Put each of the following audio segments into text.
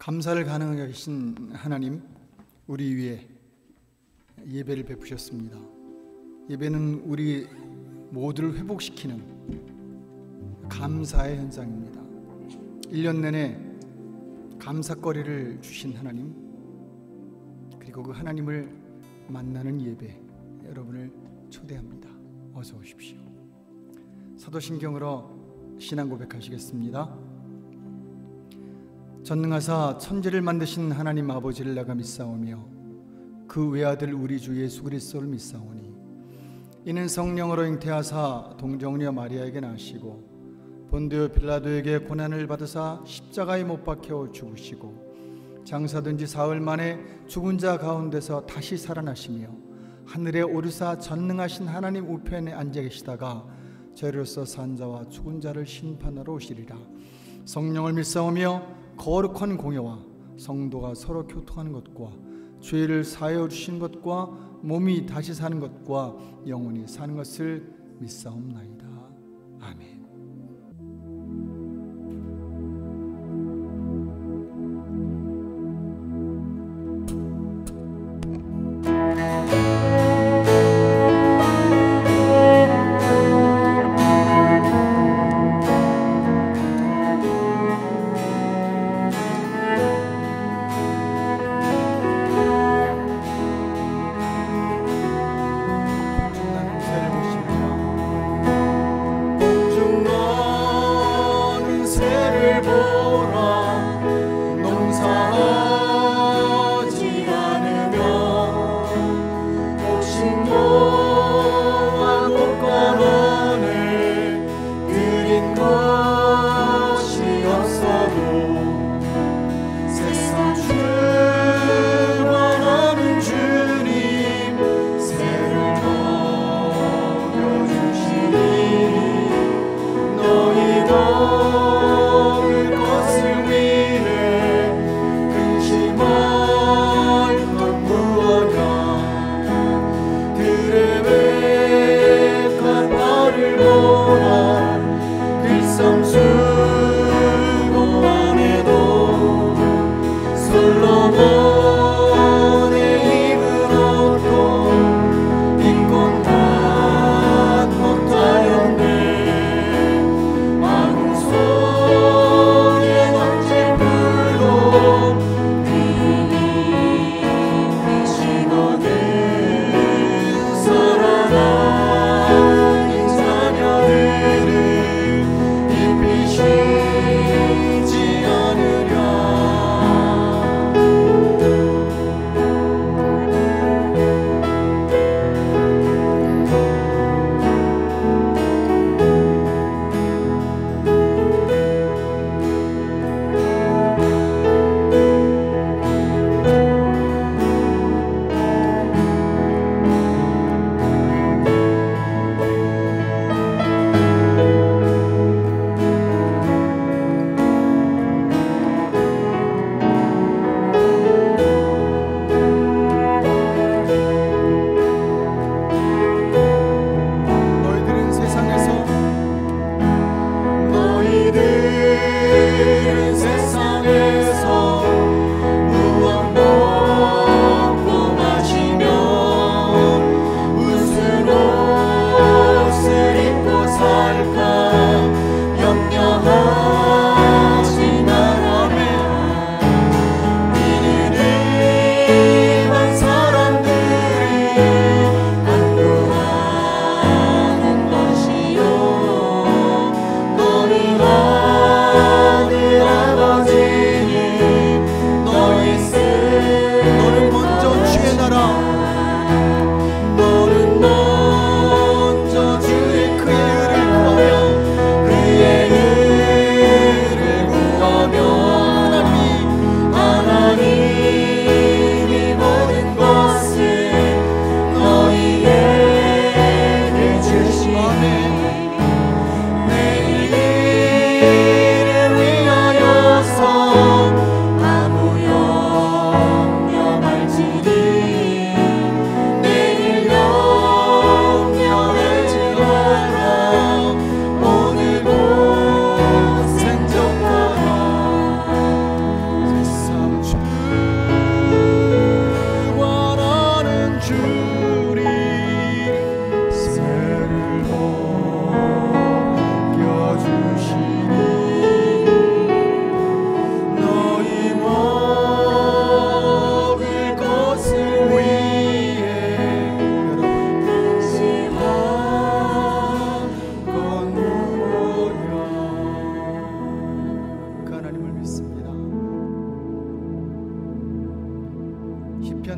감사를 가능하게 하신 하나님, 우리 위에 예배를 베푸셨습니다. 예배는 우리 모두를 회복시키는 감사의 현상입니다. 1년 내내 감사거리를 주신 하나님, 그리고 그 하나님을 만나는 예배, 여러분을 초대합니다. 어서 오십시오. 사도신경으로 신앙 고백하시겠습니다. 전능하사 천지를 만드신 하나님 아버지를 내가 믿사오며 그 외아들 우리 주 예수 그리스도를 믿사오니 이는 성령으로 잉태하사 동정녀 마리아에게 나시고 본디오 빌라도에게 고난을 받으사 십자가에 못 박혀 죽으시고 장사된 지 사흘 만에 죽은 자 가운데서 다시 살아나시며 하늘에 오르사 전능하신 하나님 우편에 앉아 계시다가 저희로서 산 자와 죽은 자를 심판하러 오시리라. 성령을 믿사오며 거룩한 공예와 성도가 서로 교통하는 것과 죄를 사하여 주신 것과 몸이 다시 사는 것과 영원히 사는 것을 믿사옵나이다. 아멘. 주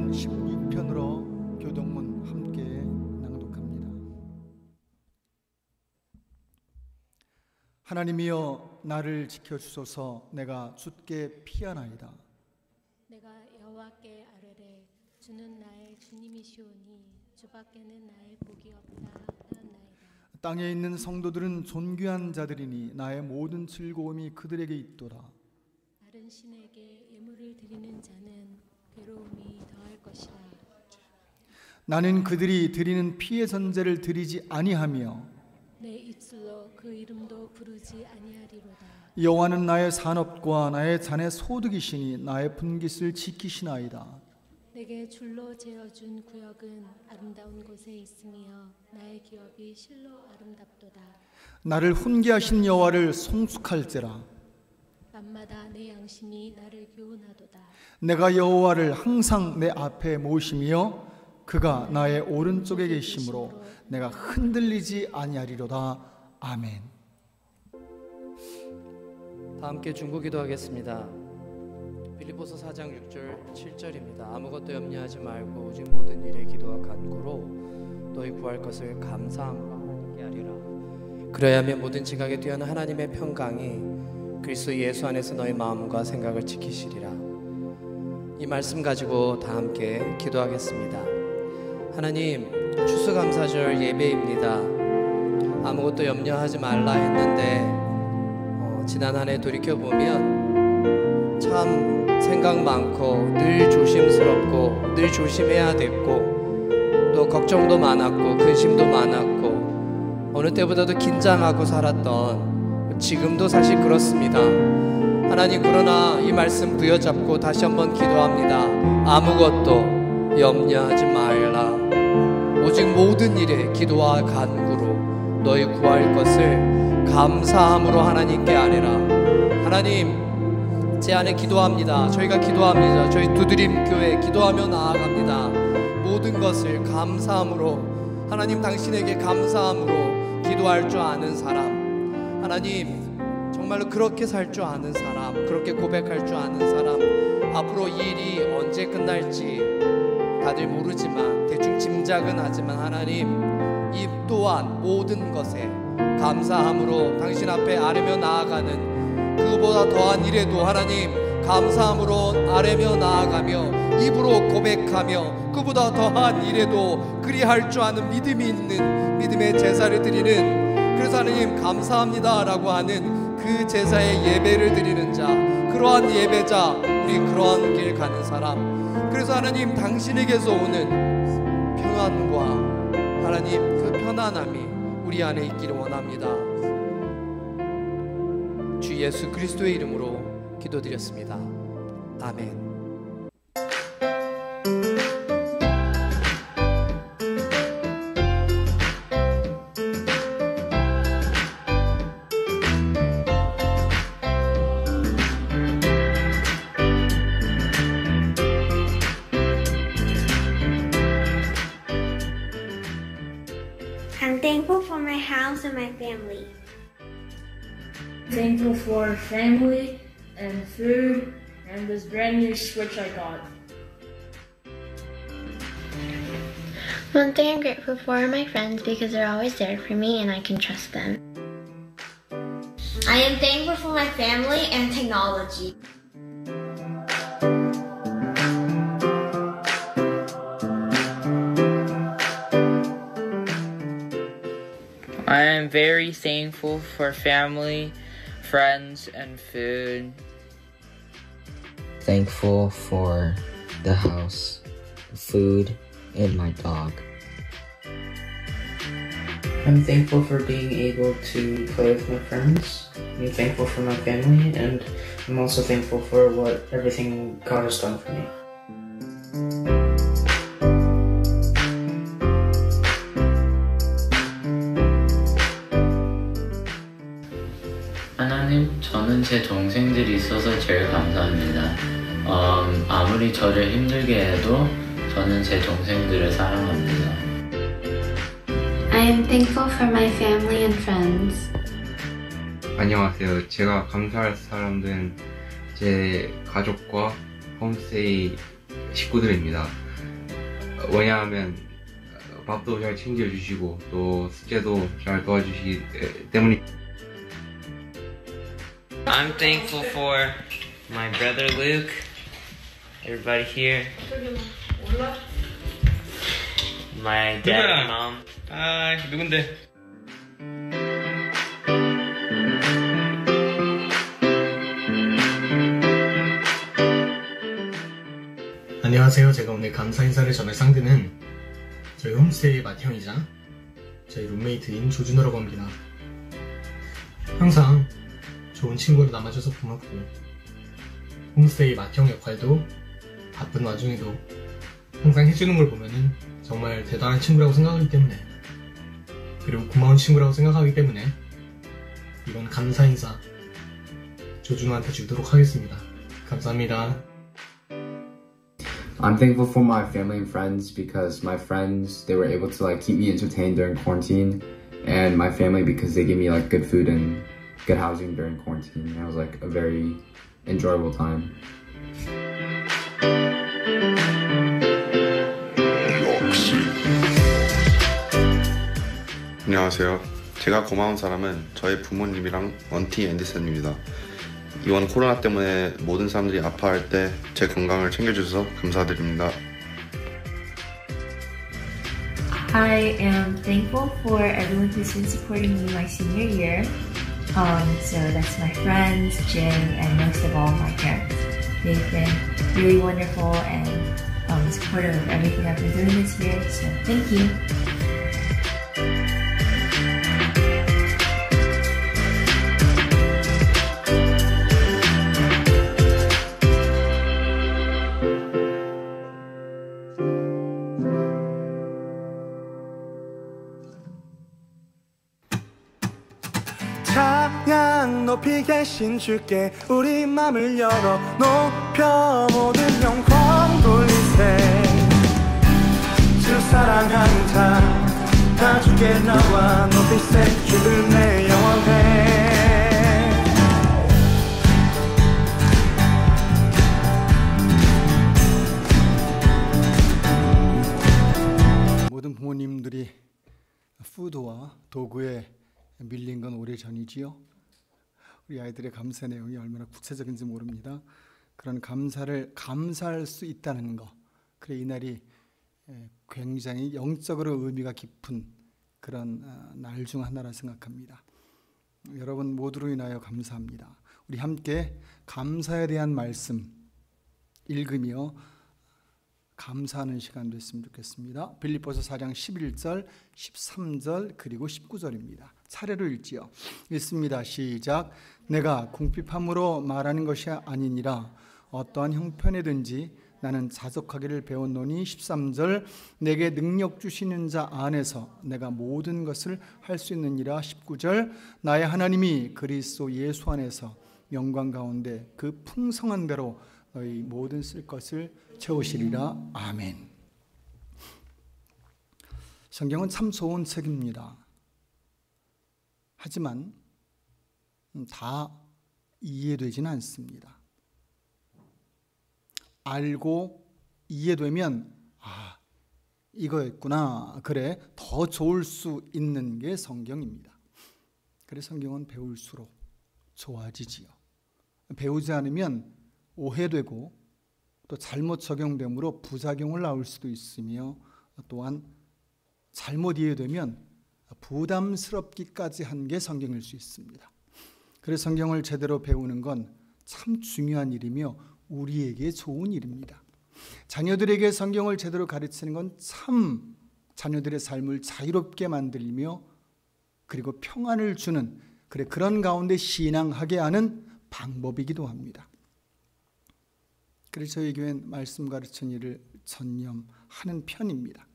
시편 16편으로 교동문 함께 낭독합니다. 하나님이여 나를 지켜주소서. 내가 주께 피하나이다. 내가 여호와께 아뢰되 주는 나의 주님이시오니 주밖에는 나의 복이 없다 하였나이다. 땅에 있는 성도들은 존귀한 자들이니 나의 모든 즐거움이 그들에게 있도다. 다른 신에게 예물을 드리는 자는 괴로움이 더할 것이라. 나는 그들이 드리는 피의 전제를 드리지 아니하며 내 입술로 그 이름도 부르지 아니하리로다. 여호와는 나의 산업과 나의 잔의 소득이시니 나의 분깃을 지키시나이다. 내게 줄로 재어준 구역은 아름다운 곳에 있으며 나의 기업이 실로 아름답도다. 나를 훈계하신 여호와를 송축할지라. 밤마다 내 양심이 나를 교훈하도다. 내가 여호와를 항상 내 앞에 모시며 그가 나의 오른쪽에 계심으로 내가 흔들리지 아니하리로다. 아멘. 다 함께 중보기도 하겠습니다. 빌립보서 4장 6절 7절입니다. 아무것도 염려하지 말고 오직 모든 일에 기도와 간구로 너희 구할 것을 감사함으로 하나님께 하리라. 그래야 하면 모든 지각에 뛰어난 하나님의 평강이 그리스도 예수 안에서 너희 마음과 생각을 지키시리라. 이 말씀 가지고 다 함께 기도하겠습니다. 하나님, 추수감사절 예배입니다. 아무것도 염려하지 말라 했는데 지난 한 해 돌이켜보면 참 생각 많고 늘 조심스럽고 늘 조심해야 됐고 또 걱정도 많았고 근심도 많았고 어느 때보다도 긴장하고 살았던 지금도 사실 그렇습니다. 하나님, 그러나 이 말씀 부여잡고 다시 한번 기도합니다. 아무것도 염려하지 말라. 오직 모든 일에 기도와 간구로 너희 구할 것을 감사함으로 하나님께 아뢰라. 하나님, 제 안에 기도합니다. 저희가 기도합니다. 저희 두드림 교회 기도하며 나아갑니다. 모든 것을 감사함으로, 하나님 당신에게 감사함으로 기도할 줄 아는 사람, 하나님 정말로 그렇게 살 줄 아는 사람, 그렇게 고백할 줄 아는 사람, 앞으로 이 일이 언제 끝날지 다들 모르지만 대충 짐작은 하지만 하나님, 이 또한 모든 것에 감사함으로 당신 앞에 아뢰며 나아가는 그보다 더한 일에도 하나님 감사함으로 아뢰며 나아가며 입으로 고백하며 그보다 더한 일에도 그리할 줄 아는 믿음이 있는 믿음의 제사를 드리는, 그래서 하나님 감사합니다 라고 하는 그 제사의 예배를 드리는 자, 그러한 예배자, 우리 그러한 길 가는 사람, 그래서 하나님 당신에게서 오는 평안과 하나님 그 편안함이 우리 안에 있기를 원합니다. 주 예수 그리스도의 이름으로 기도드렸습니다. 아멘. I'm thankful for my house and my family. Thankful for family and food and this brand new Switch I got. One thing I'm grateful for are my friends because they're always there for me and I can trust them. I am thankful for my family and technology. I am very thankful for family, friends, and food. Thankful for the house, food, and my dog. I'm thankful for being able to play with my friends. I'm thankful for my family, and I'm also thankful for everything God has done for me. 하나님, 저는 제 동생들이 있어서 제일 감사합니다. 아무리 저를 힘들게 해도 저는 제 동생들을 사랑합니다. I am thankful for my family and friends. 안녕하세요. 제가 감사할 사람들은 제 가족과 홈스테이 식구들입니다. 왜냐하면 밥도 잘 챙겨주시고 또 숙제도 잘 도와주시기 때문에. I'm thankful for my brother Luke, everybody here, my dad and mom. 아, 누군데? 안녕하세요. 제가 오늘 감사 인사를 전할 상대는 저희 홈스테이의 맏형이자 저희 룸메이트인 조준호라고 합니다. 항상 좋은 친구로 남아줘서 고맙고, 홈스테이 맏형 역할도 바쁜 와중에도 항상 해주는 걸 보면은 정말 대단한 친구라고 생각하기 때문에, 그리고 고마운 친구라고 생각하기 때문에 이번 감사 인사 조준호한테 주도록 하겠습니다. 감사합니다. I'm thankful for my family and friends because my friends, they were able to like keep me entertained during quarantine, and my family because they give me like good food and good housing during quarantine. It was like a very enjoyable time. 안녕하세요. 제가 고마운 사람은 저희 부모님이랑 원티 앤디슨입니다. 이번 코로나 때문에 모든 사람들이 아파할 때 제 건강을 챙겨주셔서 감사드립니다. I am thankful for everyone who's been supporting me my senior year. So that's my friends, Jim, and most of all my parents. They've been really wonderful and supportive of everything I've been doing this year. So thank you. 찬양 높이 계신 주께 우리 맘을 열어 높여 모든 영광 돌리세. 주 사랑하는 자 다 주께 나와 높이세. 주를 내 영원해. 모든 부모님들이 푸드와 도구에 밀린 건 오래전이지요. 우리 아이들의 감사 내용이 얼마나 구체적인지 모릅니다. 그런 감사할 수 있다는 거, 그래 이날이 굉장히 영적으로 의미가 깊은 그런 날 중 하나라 생각합니다. 여러분 모두로 인하여 감사합니다. 우리 함께 감사에 대한 말씀 읽으며 감사하는 시간 됐으면 좋겠습니다. 빌립보서 4장 11절, 13절 그리고 19절입니다. 차례로 읽지요. 읽습니다. 시작. 내가 궁핍함으로 말하는 것이 아니니라. 어떠한 형편에든지 나는 자족하기를 배웠노니. 13절. 내게 능력 주시는 자 안에서 내가 모든 것을 할 수 있느니라. 19절. 나의 하나님이 그리스도 예수 안에서 영광 가운데 그 풍성한 대로 너희 모든 쓸 것을 채우시리라. 아멘. 성경은 참 좋은 책입니다. 하지만 다 이해되지는 않습니다. 알고 이해되면 이거였구나, 그래 더 좋을 수 있는 게 성경입니다. 그래서 성경은 배울수록 좋아지지요. 배우지 않으면 오해되고 또 잘못 적용되므로 부작용을 낳을 수도 있으며, 또한 잘못 이해되면 부담스럽기까지 한 게 성경일 수 있습니다. 그래서 성경을 제대로 배우는 건 참 중요한 일이며 우리에게 좋은 일입니다. 자녀들에게 성경을 제대로 가르치는 건 참 자녀들의 삶을 자유롭게 만들며 그리고 평안을 주는, 그런 가운데 신앙하게 하는 방법이기도 합니다. 그래서 저희 교회는 말씀 가르치는 일을 전념하는 편입니다.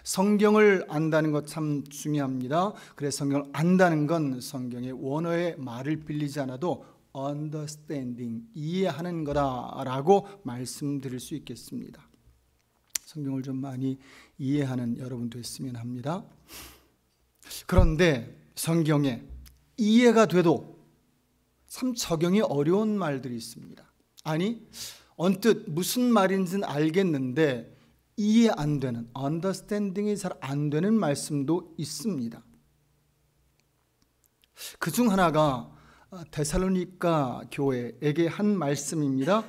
성경을 안다는 것 참 중요합니다. 그래서 성경을 안다는 건 성경의 원어의 말을 빌리지 않아도 understanding, 이해하는 거다라고 말씀드릴 수 있겠습니다. 성경을 좀 많이 이해하는 여러분 됐으면 합니다. 그런데 성경에 이해가 돼도 참 적용이 어려운 말들이 있습니다. 아니, 언뜻 무슨 말인지는 알겠는데 이해 안 되는, 언더스탠딩이 잘 안 되는 말씀도 있습니다. 그중 하나가 데살로니가 교회에게 한 말씀입니다.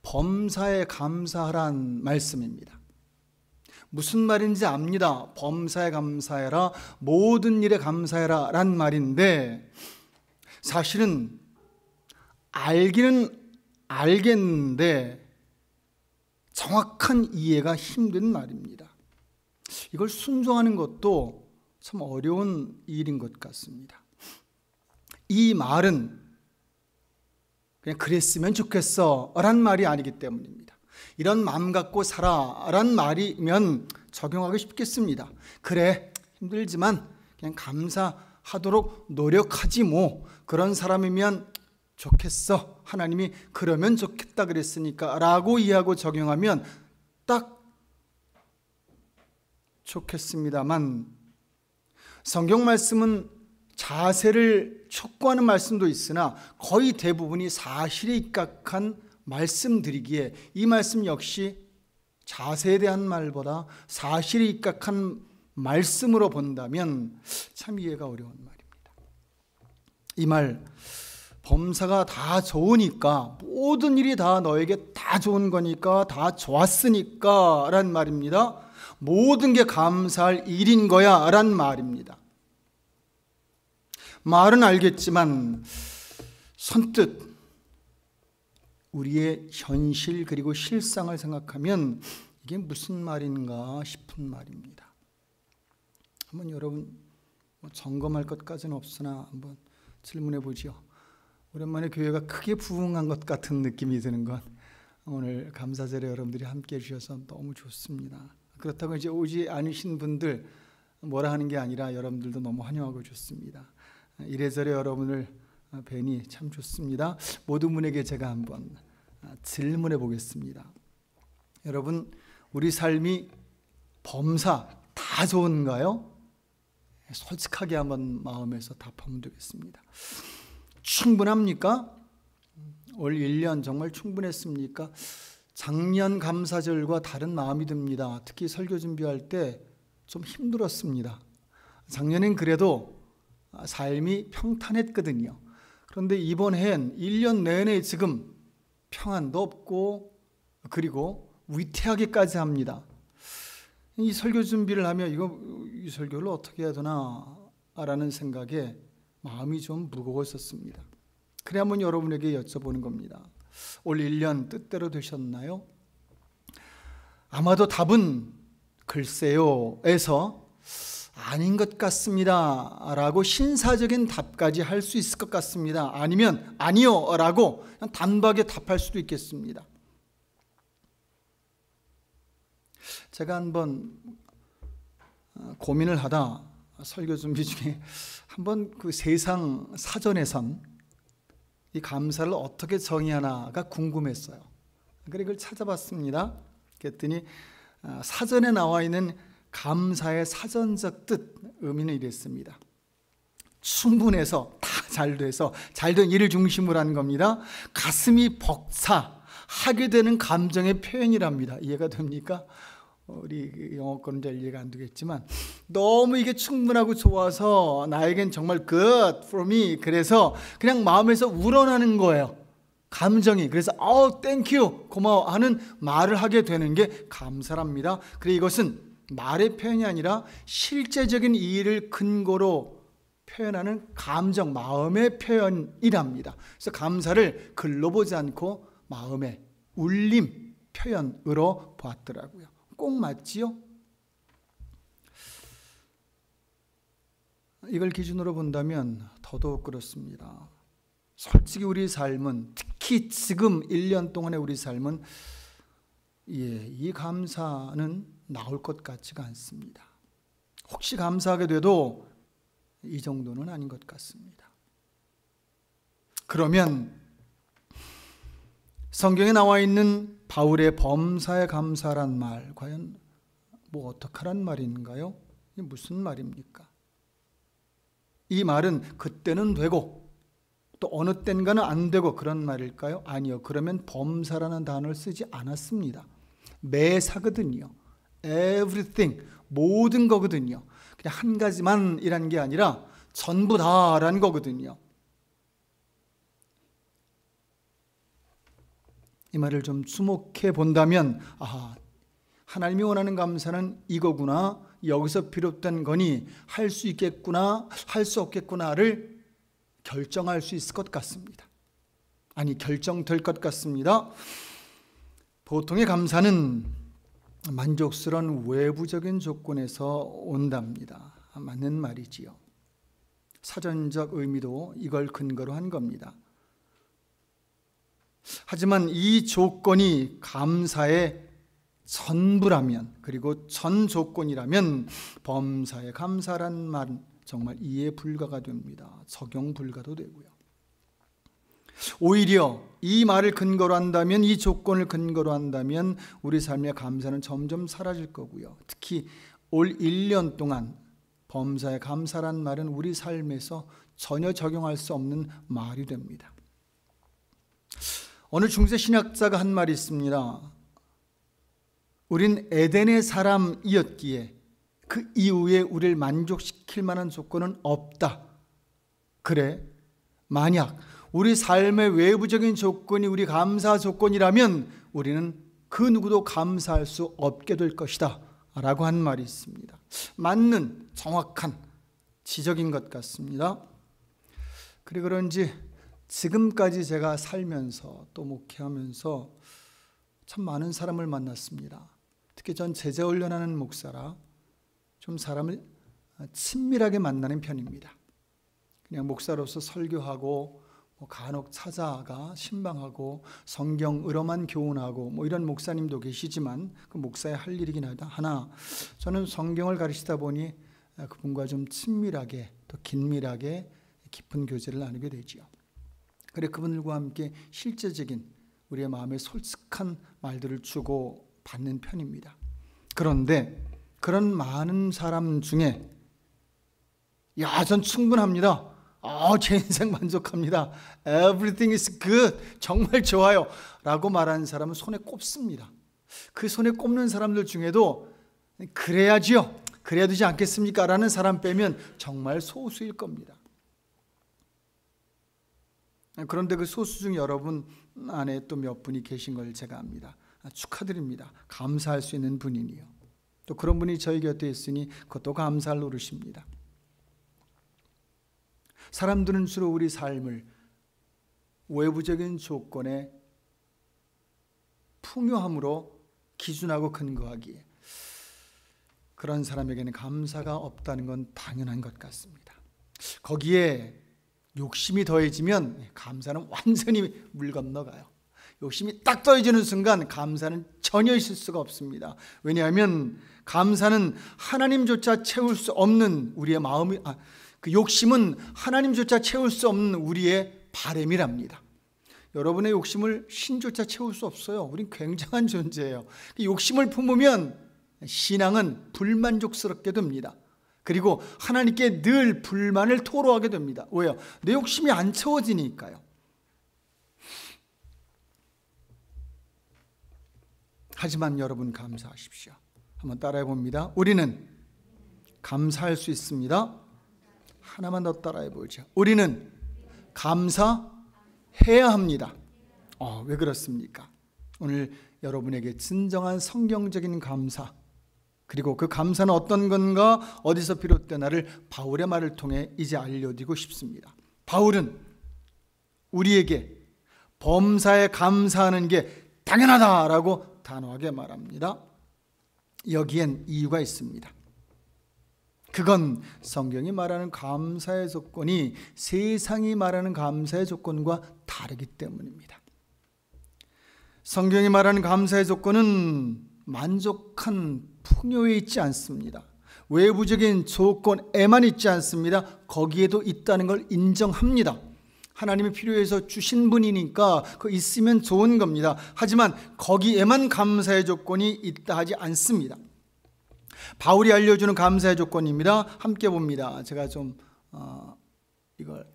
범사에 감사하란 말씀입니다. 무슨 말인지 압니다. 범사에 감사해라, 모든 일에 감사해라 란 말인데, 사실은 알기는 알겠는데 정확한 이해가 힘든 말입니다. 이걸 순종하는 것도 참 어려운 일인 것 같습니다. 이 말은 그냥 그랬으면 좋겠어 란 말이 아니기 때문입니다. 이런 마음 갖고 살아 란 말이면 적용하기 쉽겠습니다. 그래, 힘들지만 그냥 감사하도록 노력하지 뭐, 그런 사람이면 좋겠어, 하나님이 그러면 좋겠다 그랬으니까 라고 이해하고 적용하면 딱 좋겠습니다만, 성경 말씀은 자세를 촉구하는 말씀도 있으나 거의 대부분이 사실에 입각한 말씀들이기에 이 말씀 역시 자세에 대한 말보다 사실에 입각한 말씀으로 본다면 참 이해가 어려운 말입니다. 이 말, 범사가 다 좋으니까, 모든 일이 다 너에게 다 좋은 거니까, 다 좋았으니까 란 말입니다. 모든 게 감사할 일인 거야 란 말입니다. 말은 알겠지만 선뜻 우리의 현실 그리고 실상을 생각하면 이게 무슨 말인가 싶은 말입니다. 한번 여러분 점검할 것까지는 없으나 한번 질문해 보지요. 오랜만에 교회가 크게 부흥한 것 같은 느낌이 드는 건 오늘 감사절에 여러분들이 함께 해주셔서 너무 좋습니다. 그렇다고 이제 오지 않으신 분들 뭐라 하는 게 아니라 여러분들도 너무 환영하고 좋습니다. 이래저래 여러분을 뵈니 참 좋습니다. 모든 분에게 제가 한번 질문해 보겠습니다. 여러분, 우리 삶이 범사 다 좋은가요? 솔직하게 한번 마음에서 답하면 되겠습니다. 충분합니까? 올 1년 정말 충분했습니까? 작년 감사절과 다른 마음이 듭니다. 특히 설교 준비할 때 좀 힘들었습니다. 작년엔 그래도 삶이 평탄했거든요. 그런데 이번 해엔 1년 내내 지금 평안도 없고 그리고 위태하기까지 합니다. 이 설교 준비를 하면 이 설교를 어떻게 해야 되나 라는 생각에 마음이 좀 무거웠었습니다. 그래 한번 여러분에게 여쭤보는 겁니다. 올 1년 뜻대로 되셨나요? 아마도 답은 글쎄요에서 아닌 것 같습니다 라고 신사적인 답까지 할 수 있을 것 같습니다. 아니면 아니요 라고 단박에 답할 수도 있겠습니다. 제가 한번 고민을 하다 설교 준비 중에 한번 그 세상 사전에선 이 감사를 어떻게 정의하나가 궁금했어요. 그래서 이걸 찾아봤습니다. 그랬더니 사전에 나와 있는 감사의 사전적 뜻, 의미는 이랬습니다. 충분해서 다 잘 돼서 잘된 일을 중심으로 하는 겁니다. 가슴이 벅차하게 되는 감정의 표현이랍니다. 이해가 됩니까? 우리 영어권은 잘 이해가 안 되겠지만 너무 이게 충분하고 좋아서 나에겐 정말 good for me, 그래서 그냥 마음에서 우러나는 거예요. 감정이. 그래서 thank you, 고마워 하는 말을 하게 되는 게 감사랍니다. 그래 이것은 말의 표현이 아니라 실제적인 일을 근거로 표현하는 감정, 마음의 표현이랍니다. 그래서 감사를 글로 보지 않고 마음의 울림, 표현으로 보았더라고요. 꼭 맞지요? 이걸 기준으로 본다면 더더욱 그렇습니다. 솔직히 우리 삶은, 특히 지금 1년 동안의 우리 삶은 이 감사는 나올 것 같지가 않습니다. 혹시 감사하게 돼도 이 정도는 아닌 것 같습니다. 그러면 성경에 나와 있는 바울의 범사에 감사란 말, 과연 뭐 어떡하란 말인가요? 이게 무슨 말입니까? 이 말은 그때는 되고 또 어느 땐가는 안 되고 그런 말일까요? 아니요. 그러면 범사라는 단어를 쓰지 않았습니다. 매사거든요. everything, 모든 거거든요. 그냥 한 가지만 이란 게 아니라 전부 다라는 거거든요. 이 말을 좀 주목해 본다면 하나님이 원하는 감사는 이거구나, 여기서 비롯된 거니 할 수 있겠구나, 할 수 없겠구나를 결정할 수 있을 것 같습니다. 아니, 결정될 것 같습니다. 보통의 감사는 만족스러운 외부적인 조건에서 온답니다. 맞는 말이지요. 사전적 의미도 이걸 근거로 한 겁니다. 하지만 이 조건이 감사의 전부라면, 그리고 전 조건이라면 범사에 감사란 말은 정말 이해 불가가 됩니다. 적용 불가도 되고요. 오히려 이 말을 근거로 한다면, 이 조건을 근거로 한다면 우리 삶의 감사는 점점 사라질 거고요. 특히 올 1년 동안 범사에 감사란 말은 우리 삶에서 전혀 적용할 수 없는 말이 됩니다. 어느 중세 신학자가 한 말이 있습니다. 우린 에덴의 사람이었기에 그 이후에 우리를 만족시킬 만한 조건은 없다. 그래, 만약 우리 삶의 외부적인 조건이 우리 감사 조건이라면 우리는 그 누구도 감사할 수 없게 될 것이다 라고 한 말이 있습니다. 맞는 정확한 지적인 것 같습니다. 그래 그런지 지금까지 제가 살면서 또 목회하면서 참 많은 사람을 만났습니다. 특히 전 제자 훈련하는 목사라 좀 사람을 친밀하게 만나는 편입니다. 그냥 목사로서 설교하고 간혹 찾아가 신방하고 성경으로만 교훈하고 이런 목사님도 계시지만 그 목사의 할 일이긴 하나 저는 성경을 가르치다 보니 그분과 좀 친밀하게 또 긴밀하게 깊은 교제를 나누게 되지요. 그래 그분들과 함께 실제적인 우리의 마음에 솔직한 말들을 주고 받는 편입니다. 그런데 그런 많은 사람 중에 전 충분합니다. 제 인생 만족합니다. Everything is good. 정말 좋아요. 라고 말하는 사람은 손에 꼽습니다. 그 손에 꼽는 사람들 중에도 그래야지요. 그래야 되지 않겠습니까? 라는 사람 빼면 정말 소수일 겁니다. 그런데 그 소수 중 여러분 안에 또 몇 분이 계신 걸 제가 압니다. 축하드립니다. 감사할 수 있는 분이니요. 또 그런 분이 저희 곁에 있으니 그것도 감사할 노릇입니다. 사람들은 주로 우리 삶을 외부적인 조건의 풍요함으로 기준하고 근거하기에 그런 사람에게는 감사가 없다는 건 당연한 것 같습니다. 거기에 욕심이 더해지면 감사는 완전히 물 건너가요. 욕심이 딱 더해지는 순간 감사는 전혀 있을 수가 없습니다. 왜냐하면 감사는 하나님조차 채울 수 없는 우리의 마음이 그 욕심은 하나님조차 채울 수 없는 우리의 바램이랍니다. 여러분의 욕심을 신조차 채울 수 없어요. 우린 굉장한 존재예요. 욕심을 품으면 신앙은 불만족스럽게 됩니다. 그리고 하나님께 늘 불만을 토로하게 됩니다. 왜요? 내 욕심이 안 채워지니까요. 하지만 여러분 감사하십시오. 한번 따라해 봅니다. 우리는 감사할 수 있습니다. 하나만 더 따라해 보죠. 우리는 감사해야 합니다. 왜 그렇습니까? 오늘 여러분에게 진정한 성경적인 감사, 그리고 그 감사는 어떤 건가, 어디서 비롯되나를 바울의 말을 통해 이제 알려드리고 싶습니다. 바울은 우리에게 범사에 감사하는 게 당연하다라고 단호하게 말합니다. 여기엔 이유가 있습니다. 그건 성경이 말하는 감사의 조건이 세상이 말하는 감사의 조건과 다르기 때문입니다. 성경이 말하는 감사의 조건은 만족한 풍요에 있지 않습니다. 외부적인 조건에만 있지 않습니다. 거기에도 있다는 걸 인정합니다. 하나님이 필요해서 주신 분이니까 그 있으면 좋은 겁니다. 하지만 거기에만 감사의 조건이 있다 하지 않습니다. 바울이 알려주는 감사의 조건입니다. 함께 봅니다. 제가 좀 이걸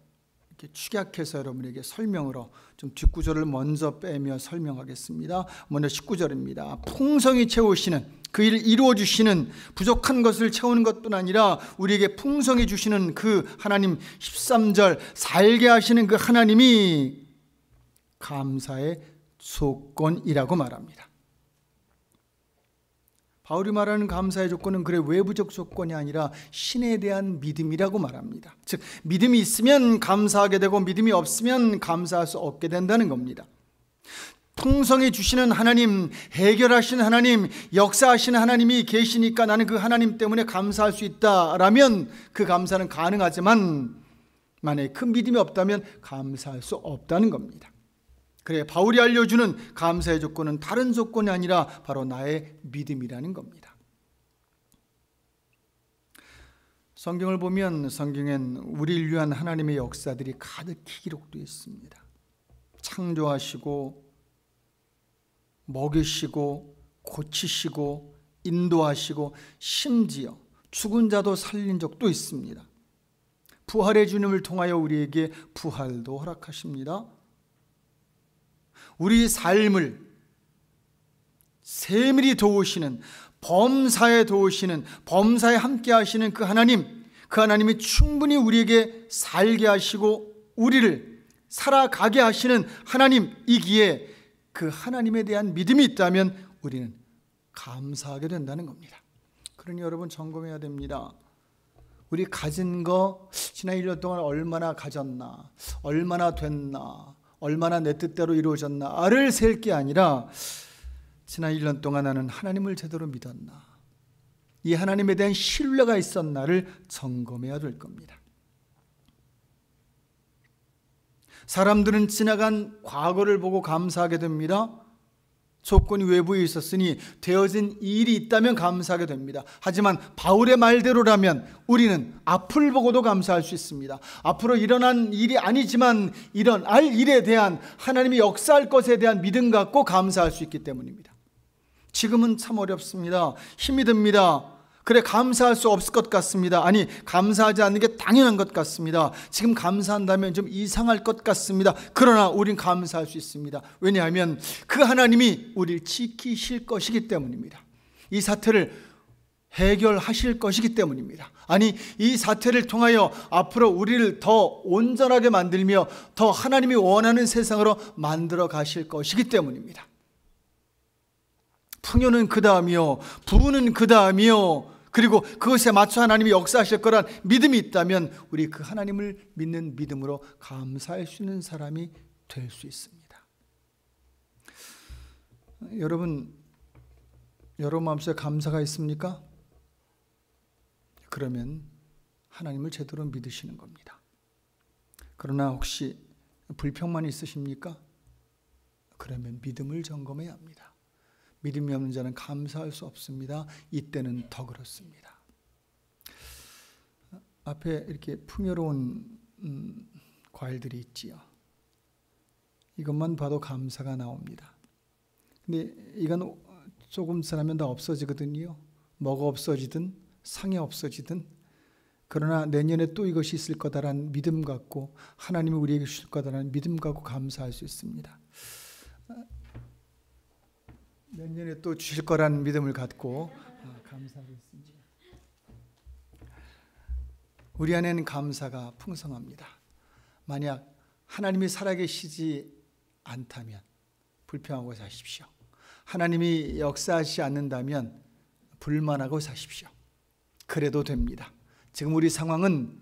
이렇게 축약해서 여러분에게 설명으로 좀 뒷구절을 먼저 빼며 설명하겠습니다. 먼저 19절입니다. 풍성히 채우시는, 그 일을 이루어 주시는, 부족한 것을 채우는 것뿐 아니라 우리에게 풍성히 주시는 그 하나님. 13절, 살게 하시는 그 하나님이 감사의 조건이라고 말합니다. 바울이 말하는 감사의 조건은 그래 외부적 조건이 아니라 신에 대한 믿음이라고 말합니다. 즉 믿음이 있으면 감사하게 되고 믿음이 없으면 감사할 수 없게 된다는 겁니다. 풍성히 주시는 하나님, 해결하시는 하나님, 역사하시는 하나님이 계시니까 나는 그 하나님 때문에 감사할 수 있다라면 그 감사는 가능하지만 만약에 큰 믿음이 없다면 감사할 수 없다는 겁니다. 그래 바울이 알려주는 감사의 조건은 다른 조건이 아니라 바로 나의 믿음이라는 겁니다. 성경을 보면 성경엔 우리를 위한 하나님의 역사들이 가득히 기록되어 있습니다. 창조하시고 먹이시고 고치시고 인도하시고 심지어 죽은 자도 살린 적도 있습니다. 부활의 주님을 통하여 우리에게 부활도 허락하십니다. 우리 삶을 세밀히 도우시는, 범사에 도우시는, 범사에 함께 하시는 그 하나님, 그 하나님이 충분히 우리에게 살게 하시고 우리를 살아가게 하시는 하나님이기에 그 하나님에 대한 믿음이 있다면 우리는 감사하게 된다는 겁니다. 그러니 여러분 점검해야 됩니다. 우리 가진 거 지난 1년 동안 얼마나 가졌나, 얼마나 됐나, 얼마나 내 뜻대로 이루어졌나를 셀 게 아니라 지난 1년 동안 나는 하나님을 제대로 믿었나, 이 하나님에 대한 신뢰가 있었나를 점검해야 될 겁니다. 사람들은 지나간 과거를 보고 감사하게 됩니다. 조건이 외부에 있었으니 되어진 일이 있다면 감사하게 됩니다. 하지만 바울의 말대로라면 우리는 앞을 보고도 감사할 수 있습니다. 앞으로 일어난 일이 아니지만 일어날 일에 대한 하나님이 역사할 것에 대한 믿음 갖고 감사할 수 있기 때문입니다. 지금은 참 어렵습니다. 힘이 듭니다. 그래 감사할 수 없을 것 같습니다. 아니 감사하지 않는 게 당연한 것 같습니다. 지금 감사한다면 좀 이상할 것 같습니다. 그러나 우린 감사할 수 있습니다. 왜냐하면 그 하나님이 우리를 지키실 것이기 때문입니다. 이 사태를 해결하실 것이기 때문입니다. 아니 이 사태를 통하여 앞으로 우리를 더 온전하게 만들며 더 하나님이 원하는 세상으로 만들어 가실 것이기 때문입니다. 풍요는 그 다음이요, 부는 그 다음이요, 그리고 그것에 맞춰 하나님이 역사하실 거란 믿음이 있다면 우리 그 하나님을 믿는 믿음으로 감사할 수 있는 사람이 될 수 있습니다. 여러분 마음속에 감사가 있습니까? 그러면 하나님을 제대로 믿으시는 겁니다. 그러나 혹시 불평만 있으십니까? 그러면 믿음을 점검해야 합니다. 믿음이 없는 자는 감사할 수 없습니다. 이때는 더 그렇습니다. 앞에 이렇게 풍요로운 과일들이 있지요. 이것만 봐도 감사가 나옵니다. 근데 이건 조금 지나면 다 없어지거든요. 뭐가 없어지든 상이 없어지든. 그러나 내년에 또 이것이 있을 거다라는 믿음 갖고 하나님이 우리에게 주실 거다라는 믿음 갖고 감사할 수 있습니다. 내년에 또 주실 거라는 믿음을 갖고 감사하고 있습니다. 우리 안에는 감사가 풍성합니다. 만약 하나님이 살아계시지 않다면 불평하고 사십시오. 하나님이 역사하지 않는다면 불만하고 사십시오. 그래도 됩니다. 지금 우리 상황은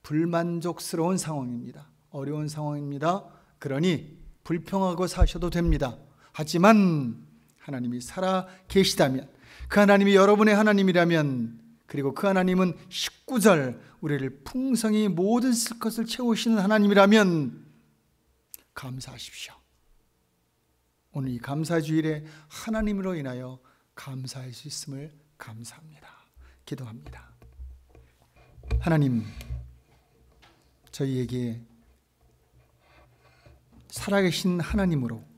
불만족스러운 상황입니다. 어려운 상황입니다. 그러니 불평하고 사셔도 됩니다. 하지만 하나님이 살아 계시다면, 그 하나님이 여러분의 하나님이라면, 그리고 그 하나님은 19절 우리를 풍성히 모든 것을 채우시는 하나님이라면 감사하십시오. 오늘 이 감사주일에 하나님으로 인하여 감사할 수 있음을 감사합니다. 기도합니다. 하나님, 저희에게 살아계신 하나님으로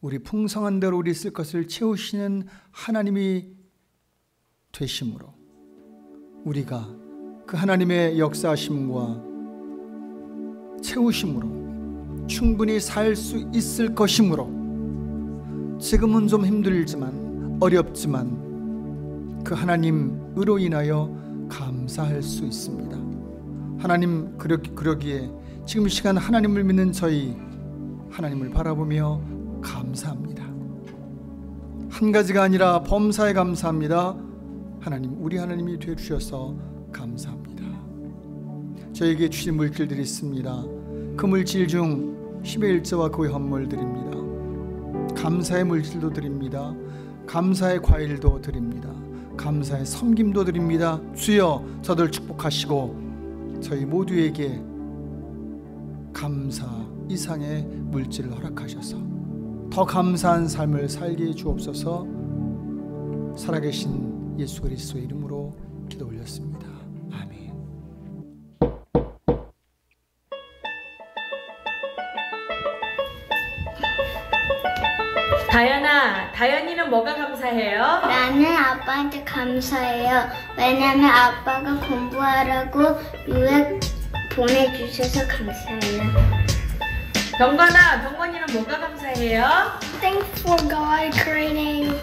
우리 풍성한 대로 우리 쓸 것을 채우시는 하나님이 되심으로 우리가 그 하나님의 역사하심과 채우심으로 충분히 살 수 있을 것이므로 지금은 좀 힘들지만 어렵지만 그 하나님으로 인하여 감사할 수 있습니다. 하나님 그러기에 지금 이 시간 하나님을 믿는 저희 하나님을 바라보며 감사합니다. 한 가지가 아니라 범사에 감사합니다. 하나님, 우리 하나님이 되주셔서 감사합니다. 저에게 주신 물질들이 있습니다. 그 물질 중 10의 1조와 그 헌물 드립니다. 감사의 물질도 드립니다. 감사의 과일도 드립니다. 감사의 섬김도 드립니다. 주여, 저들 축복하시고 저희 모두에게 감사 이상의 물질을 허락하셔서 더 감사한 삶을 살게 해 주옵소서. 살아계신 예수 그리스도의 이름으로 기도 올렸습니다. 아멘. 다현아, 다현이는 뭐가 감사해요? 나는 아빠한테 감사해요. 왜냐면 아빠가 공부하라고 유학 보내주셔서 감사해요. 병관아, 병관이는 뭐가 감사해요? Thankful for God creating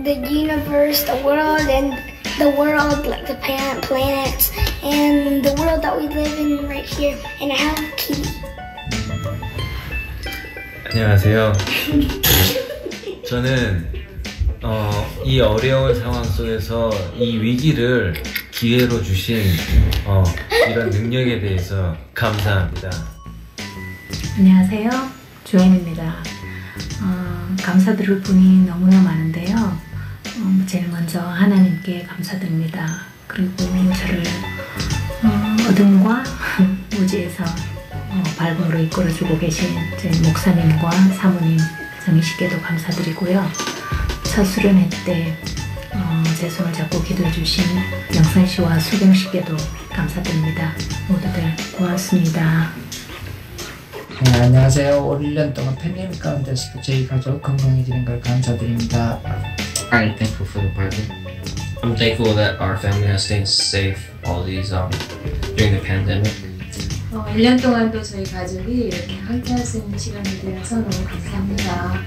the universe, the world, like the planets, and the world that we live in right here. And I have a key. 안녕하세요. 저는 이 어려운 상황 속에서 이 위기를 기회로 주신 이런 능력에 대해서 감사합니다. 안녕하세요. 조연입니다. 감사드릴 분이 너무나 많은데요. 제일 먼저 하나님께 감사드립니다. 그리고 저를 어둠과 무지에서 밝음으로 이끌어주고 계신 저희 목사님과 사모님, 정희씨께도 감사드리고요. 첫 수련회 때 제 손을 잡고 기도해 주신 영선씨와 수경씨께도 감사드립니다. 모두들 고맙습니다. 네, 안녕하세요. 올 1년 동안 팬데믹 가운데서도 저희 가족 건강해지는 걸 감사드립니다. I'm thankful for the Bible. I'm thankful that our family has stayed safe all these during the pandemic. 1년 동안도 저희 가족이 이렇게 함께 할 수 있는 시간이 되어서 너무 감사합니다.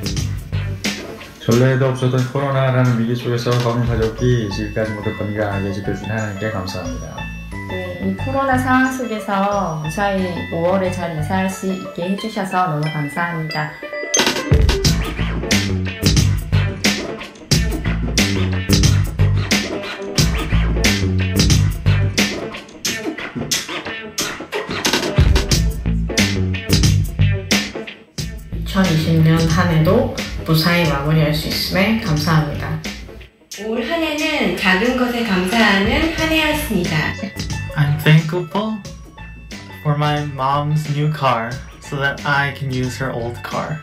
전례에도 없었던 코로나라는 위기 속에서 거민 가족이 지금까지 모두 건강하게 지켜주신 하나님께 감사합니다. 네, 이 코로나 상황 속에서 무사히 5월에 잘 인사할 수 있게 해주셔서 너무 감사합니다. 한 해도 무사히 마무리할 수 있음에 감사합니다. 올 한 해는 작은 것에 감사하는 한 해였습니다. I'm thankful for my mom's new car so that I can use her old car.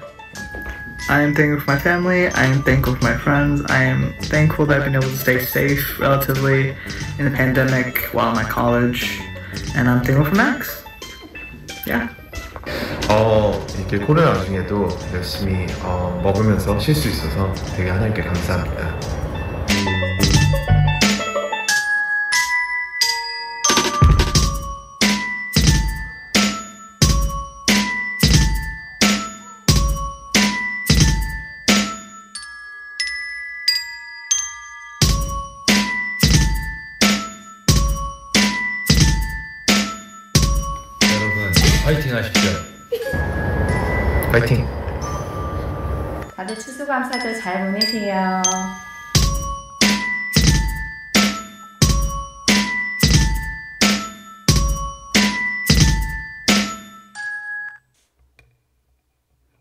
I am thankful for my family, I am thankful for my friends, I am thankful that I've been able to stay safe relatively in the pandemic while I'm at college, and I'm thankful for Max. Yeah. 이렇게 코로나 중에도 열심히 먹으면서 쉴 수 있어서 되게 하나님께 감사합니다. 여러분 파이팅 하십시오. 파이팅! 다들 추수감사절 잘 보내세요.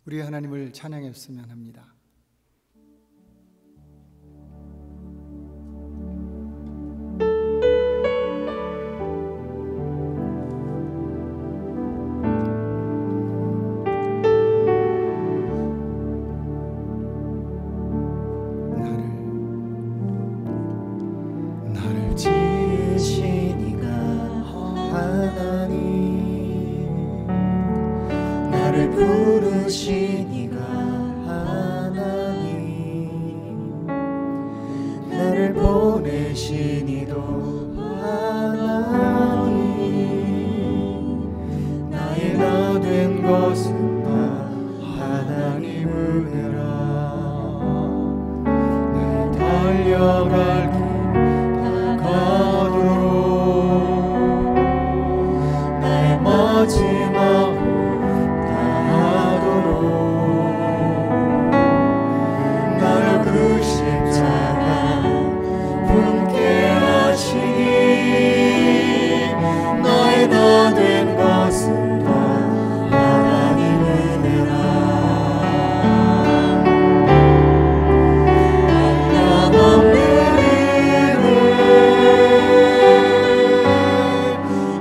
우리 하나님을 찬양했으면 합니다. 부르시니가 하나님 나를 보내시니도 하나님 나의 하나님 은혜라 내 달려갈 길 가도록 나의 마지막을 다하도록 나를 그 십자가 품게 하시니 너의 나 된 것은 다 하나님 은혜라 한량없는 은혜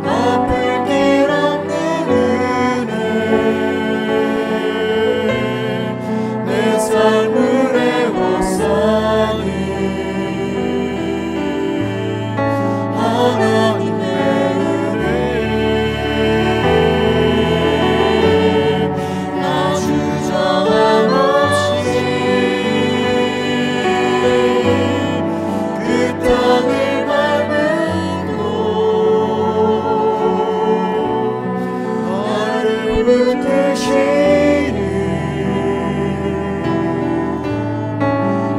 아플 길 없는 은혜 내 삶을 애워싸니 하나님의 은혜 나 주저함 없이 그 땅을 밟음도 나를 붙드시는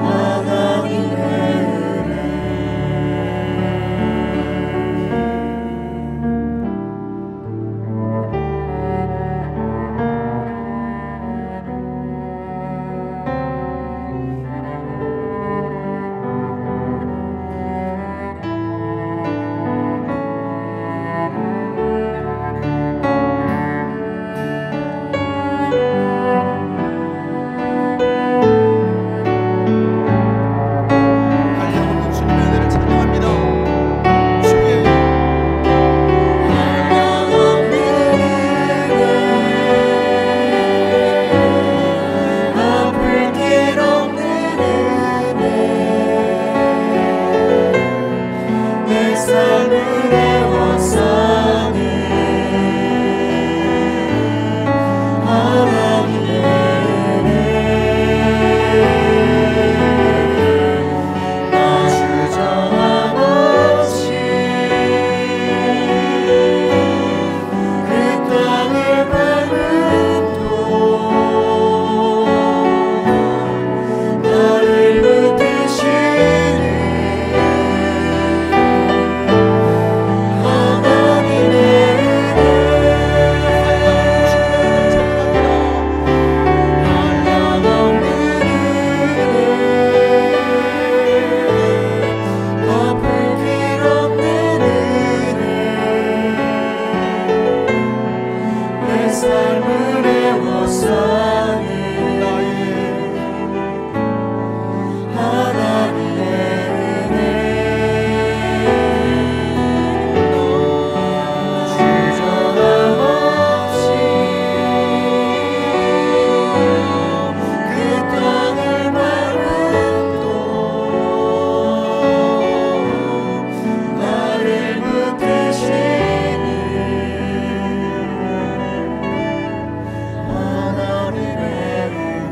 하나님의 은혜 한량없는 주님의 은혜를 찬양합니다. 주의 한량없는 은혜 아플 길 없는 은혜 내 삶을 애워싸니 하나님의 은혜 나 주저함 없이 그 땅을 밟음도 나를 붙드시는 하나님의 은혜 한량없는 은혜 아플 길 없는 은혜 내 삶을 애워싸니 나의 하나님의 은혜 주저함 없이 그 땅을 밟음도 나를 붙드시는 하나님의 은혜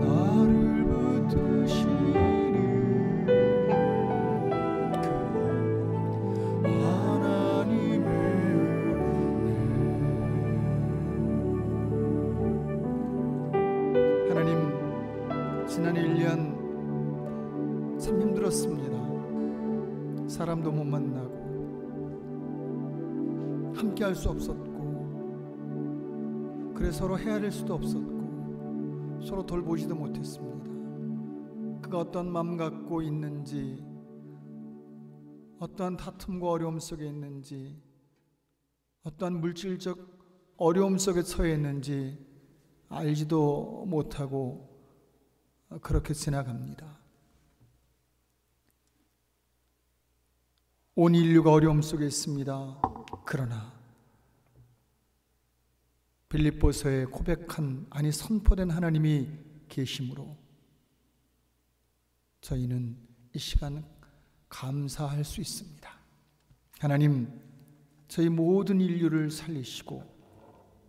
나를 붙드시는 그 하나님의 은혜 하나님 지난 1년 참 힘들었습니다. 사람도 못 만나고 함께 할 수 없었고 그래 서로 헤아릴 수도 없었고 서로 돌보지도 못했습니다. 그가 어떤 마음 갖고 있는지 어떠한 다툼과 어려움 속에 있는지 어떠한 물질적 어려움 속에 처해 있는지 알지도 못하고 그렇게 지나갑니다. 온 인류가 어려움 속에 있습니다. 그러나 빌립보서에 고백한 아니 선포된 하나님이 계심으로 저희는 이 시간 감사할 수 있습니다. 하나님, 저희 모든 인류를 살리시고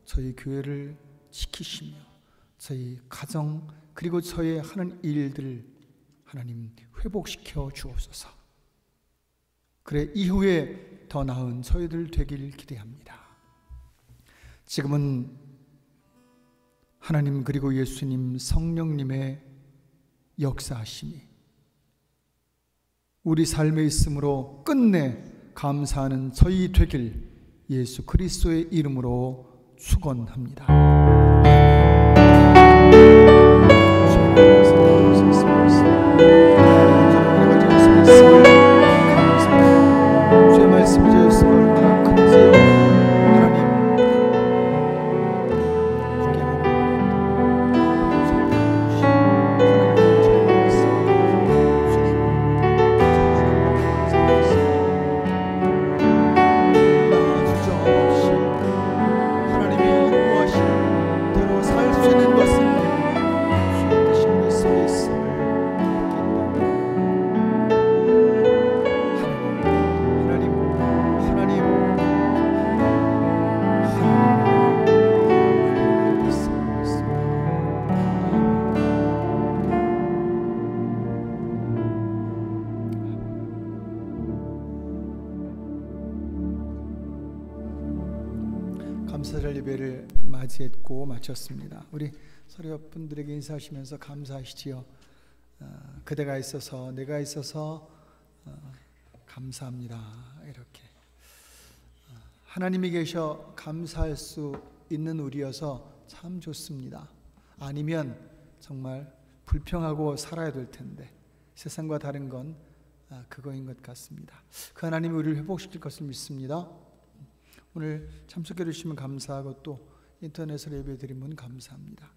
저희 교회를 지키시며 저희 가정 그리고 저희 하는 일들 하나님 회복시켜 주옵소서. 그래 이후에 더 나은 저희들 되길 기대합니다. 지금은 하나님 그리고 예수님 성령님의 역사하심이 우리 삶에 있으므로 끝내 감사하는 저희 되길 예수 그리스도의 이름으로 축원합니다. 주의 말씀이 되었으면 얼마나 큰지요. 감사절 예배를 맞이했고 마쳤습니다. 우리 서로 옆분들에게 인사하시면서 감사하시지요. 그대가 있어서 내가 있어서 감사합니다. 이렇게 하나님이 계셔 감사할 수 있는 우리여서 참 좋습니다. 아니면 정말 불평하고 살아야 될 텐데 세상과 다른 건 그거인 것 같습니다. 그 하나님이 우리를 회복시킬 것을 믿습니다. 오늘 참석해 주시면 감사하고 또 인터넷으로 예배 드리면 감사합니다.